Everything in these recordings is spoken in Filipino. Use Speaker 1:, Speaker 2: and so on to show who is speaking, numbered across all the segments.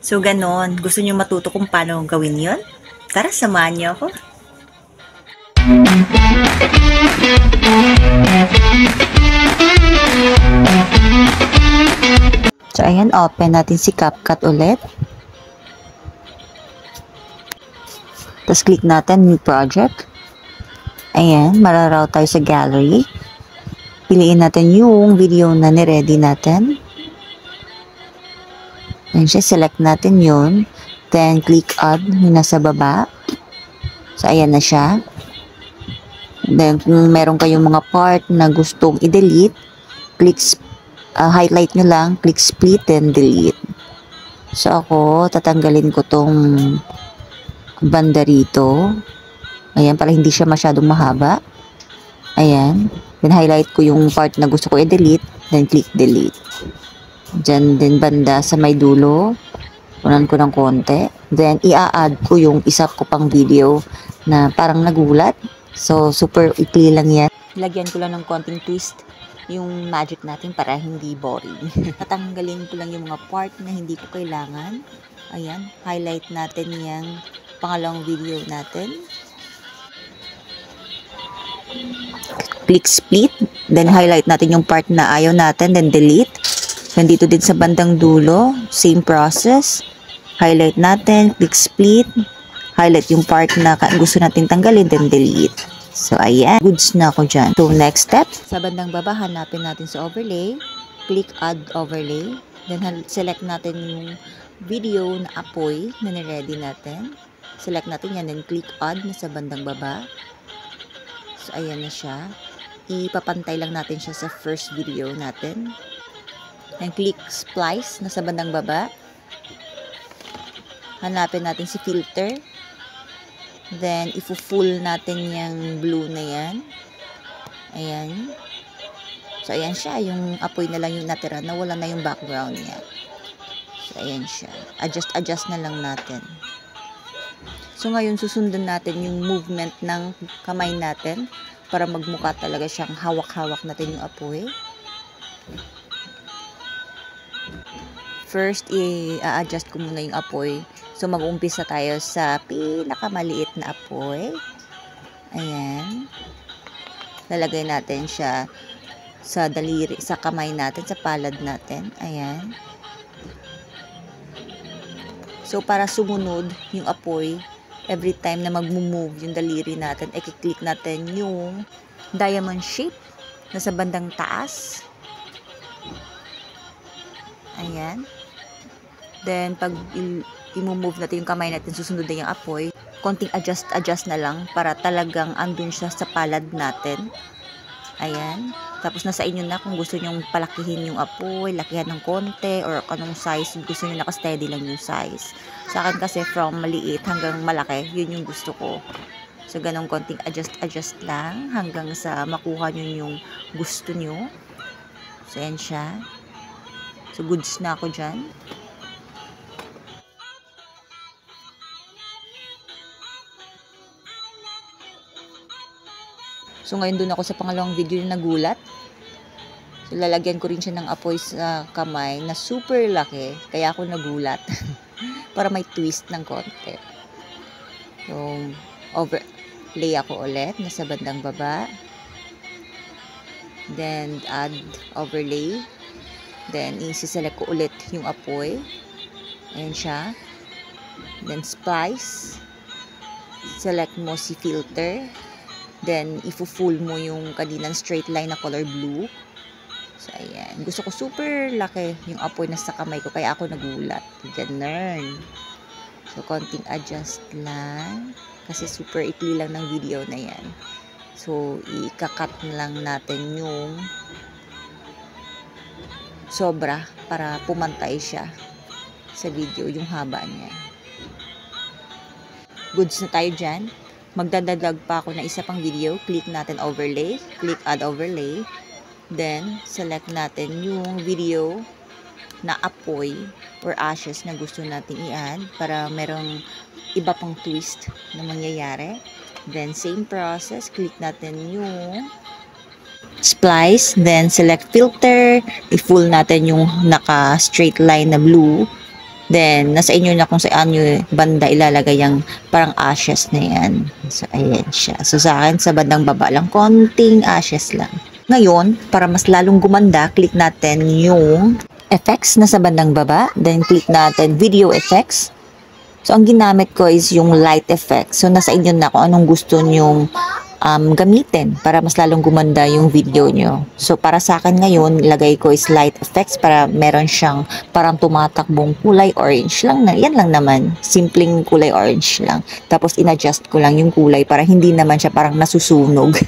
Speaker 1: So, ganon. Gusto niyo matuto kung paano gawin yon? Tara, samahan niyo ako. So, ayan, open natin si CapCut ulit. Tapos, click natin, new project. Ayan, mararaw tayo sa gallery. Piliin natin yung video na ni-ready natin. Ayan siya, select natin yun. Then, click add yung nasa baba. So, ayan na siya. Then, kung meron kayong mga part na gustong i-delete, click, highlight nyo lang, click split, then delete. So, ako, tatanggalin ko tong banda rito. Ayan, para hindi siya masyadong mahaba. Ayan. Then, highlight ko yung part na gusto ko i-delete, then click delete. Diyan din banda sa may dulo, punan ko ng konti. Then, i-add ko yung isa ko pang video na parang nagulat. So, super ikli lang yan. Lagyan ko lang ng konting twist yung magic natin para hindi boring. Tatanggalin ko lang yung mga part na hindi ko kailangan. Ayan, highlight natin yung pangalawang video natin. Click split, then highlight natin yung part na ayaw natin, then delete. Nandito din sa bandang dulo, same process. Highlight natin, click split, highlight yung part na gusto natin tanggalin, then delete. So, ayan. Goods na ako dyan. So, next step, sa bandang baba, hanapin natin sa overlay. Click add overlay. Then, select natin yung video na apoy na niready natin. Select natin yan, then click add na sa bandang baba. So, ayan na siya. Ipapantay lang natin siya sa first video natin. Then, click splice na sa bandang baba. Hanapin natin si filter. Then, ifu-full natin yung blue na yan. Ayan. So, ayan siya. Yung apoy na lang yung natira. Nawala na yung background niya. So, ayan siya. Adjust na lang natin. So, ngayon, susundan natin yung movement ng kamay natin para magmukha talaga siyang hawak-hawak natin yung apoy. First, i-adjust ko muna yung apoy. So, mag-umpisa tayo sa pinakamaliit na apoy. Ayan. Lalagay natin siya sa daliri, sa kamay natin, sa palad natin. Ayan. So, para sumunod yung apoy, every time na mag-move yung daliri natin, i-click natin yung diamond shape na sa bandang taas. Ayan. Then, pag i-move natin yung kamay natin, susunod na yung apoy, konting adjust na lang para talagang andun siya sa palad natin. Ayan. Tapos, nasa inyo na kung gusto nyong palakihin yung apoy, lakihan ng konti, or anong size, gusto nyo naka-steady lang yung size. Sa akin kasi, from maliit hanggang malaki, yun yung gusto ko. So, ganong konting adjust lang hanggang sa makuha nyo yung gusto nyo. So, ayan siya. So, goods na ako dyan. So, ngayon doon ako sa pangalawang video na nagulat. So, lalagyan ko rin siya ng apoy sa kamay na super laki. Kaya ako nagulat. Para may twist ng konti. So, overlay ako ulit. Nasa bandang baba. Then, add overlay. Then, isi-select ko ulit yung apoy. Ayan siya. Then, splice. Select mo si filter. Then, ifu-full mo yung kaninang straight line na color blue. So, ayan. Gusto ko super laki yung apoy na sa kamay ko. Kaya ako nagulat. Ganun. So, konting adjust lang. Kasi super ikli lang ng video na yan. So, i-cut na lang natin yung sobra para pumantay siya sa video, yung haba niya. Goods na tayo dyan. Magdadadag pa ako na isa pang video. Click natin overlay. Click add overlay. Then, select natin yung video na apoy or ashes na gusto natin i-add para merong iba pang twist na mangyayari. Then, same process. Click natin yung splice, then select filter, i-full natin yung naka-straight line na blue. Then, nasa inyo na kung saan nyo banda ilalagay yung parang ashes na yan. So, ayan siya. So, sa akin, sa bandang baba lang, konting ashes lang. Ngayon, para mas lalong gumanda, click natin yung effects na sa bandang baba. Then, click natin video effects. So, ang ginamit ko is yung light effect. So, nasa inyo na kung anong gusto nyong gamitin para mas lalong gumanda yung video nyo. So, para sa akin ngayon, lagay ko is light effects para meron siyang parang tumatakbong kulay orange lang. Yan lang naman. Simpleng kulay orange lang. Tapos, in-adjust ko lang yung kulay para hindi naman siya parang nasusunog.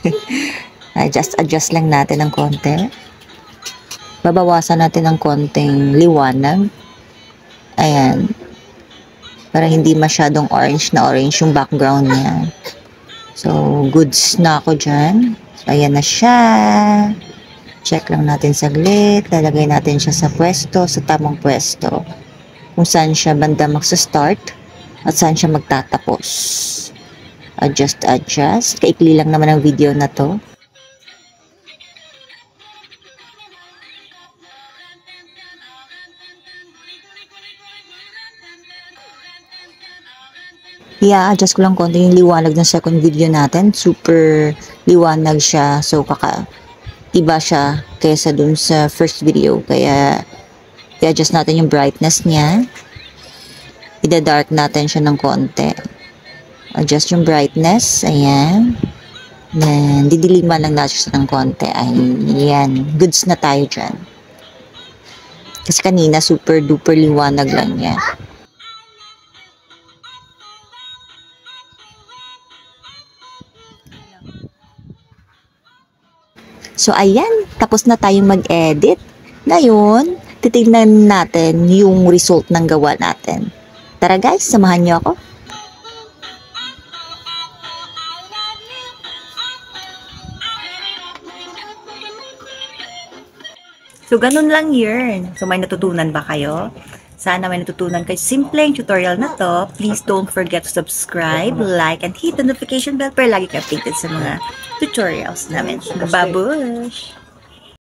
Speaker 1: Adjust lang natin ng konti. Babawasan natin ng konting liwanag. Ayan. Para hindi masyadong orange yung background niya. So, goods na ako dyan. So, ayan na siya. Check lang natin saglit. Lalagay natin siya sa pwesto, sa tamang pwesto. Kung saan siya banda magsa-start at saan siya magtatapos. Adjust. Kaikli lang naman ang video na to. Adjust ko lang konti yung liwanag ng second video natin. Super liwanag siya. So, iba siya kaysa dun sa first video. Kaya, i-adjust natin yung brightness niya. Ida-dark natin siya ng konti. Adjust yung brightness. Ayan. Then, didiliman lang natin siya ng konti. Ayan. Goods na tayo dyan. Kasi kanina, super duper liwanag lang niya. So, ayan. Tapos na tayong mag-edit. Ngayon, titignan natin yung result ng gawa natin. Tara guys, samahan niyo ako. So, ganun lang yun. So, may natutunan ba kayo? Sana may natutunan kayo. Simpleng tutorial na to. Please don't forget to subscribe, like, and hit the notification bell para lagi kayo updated sa mga tutorials namin. Babush!